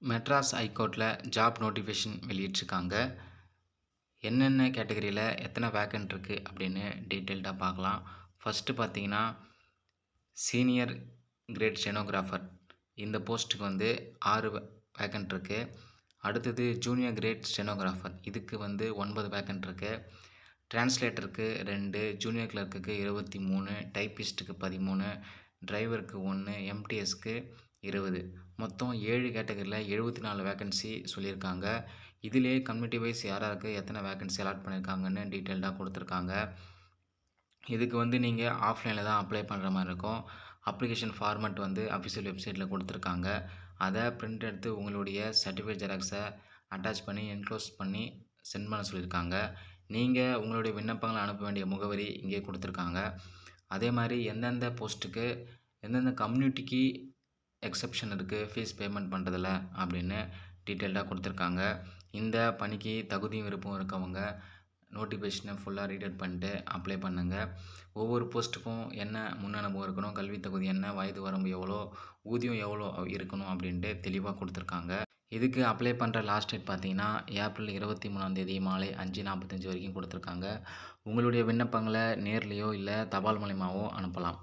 Madras ஹைகோர்ட்டில job notification வெளியிட்டிருக்காங்க. என்னென்ன கேட்டகரியில எத்தனை வேக்கன்ட் இருக்கு அப்படின்னு டீட்டெயில்டா பார்க்கலாம். ஃபர்ஸ்ட்டு பார்த்தீங்கன்னா, சீனியர் கிரேட் ஸ்டெனோகிராஃபர் இந்த போஸ்ட்டுக்கு வந்து 6 வேக்கன்ட் இருக்கு. அடுத்தது ஜூனியர் கிரேட் ஸ்டெனோகிராஃபர் இதுக்கு வந்து 9 வேக்கன்ட் இருக்கு. டிரான்ஸ்லேட்டருக்கு 2, ஜூனியர் கிளர்க்குக்கு 23, டைப்பிஸ்ட்டுக்கு 13, டிரைவருக்கு 1, எம்டிஎஸ்க்கு 20 மொத்தம் 7 கேட்டகரியில 74 வேக்கன்சி சொல்லியிருக்காங்க. இதிலேயே கம்யூனிட்டி வைஸ் யாராருக்கு எத்தனை வேக்கன்சி அலாட் பண்ணியிருக்காங்கன்னு டீட்டெயில்டா குடுத்துருக்காங்க. இதுக்கு வந்து நீங்க ஆஃப்லைன்ல தான் அப்ளை பண்ற மாரி இருக்கும். அப்ளிகேஷன் ஃபார்மேட் வந்து அஃபிஷியல் வெப்சைட்ல குடுத்துருக்காங்க. அத பிரிண்ட் எடுத்து உங்களுடைய சர்டிஃபிகேட் ஜெராக்ஸ அட்டாச் பண்ணி என்க்ளோஸ் பண்ணி சென்ட் பண்ண சொல்லியிருக்காங்க. நீங்க உங்களுடைய விண்ணப்பங்கள அனுப்ப வேண்டிய முகவரி இங்கே குடுத்துருக்காங்க. அதே மாரி எந்தெந்த போஸ்ட்டுக்கு எந்தெந்த கம்யூனிட்டிக்கு எக்செப்ஷன் இருக்கு ஃபீஸ் பேமெண்ட் பண்றதுல அப்படின்னு டீட்டெயில்டா குடுத்துருக்காங்க. இந்த பணிக்கு தகுதியும் விருப்பமும் இருக்கவங்க நோட்டிஃபிகேஷன ஃபுல்லா ரீட் அவுட் பண்ணிட்டு அப்ளை பண்ணுங்க. ஒவ்வொரு போஸ்ட்டுக்கும் என்ன முன் அனுபவம் இருக்கணும், கல்வி தகுதி என்ன, வயது வரம்பு எவ்வளோ, ஊதியம் எவ்வளோ இருக்கணும் அப்படின்ட்டு தெளிவா குடுத்துருக்காங்க. இதுக்கு அப்ளை பண்ற லாஸ்ட் டேட் பார்த்தீங்கன்னா, ஏப்ரல் 23ஆம் தேதி மாலை 5:45 வரைக்கும் குடுத்துருக்காங்க. உங்களுடைய விண்ணப்பங்கள நேர்லயோ இல்ல தபால் மூலியமாவோ அனுப்பலாம்.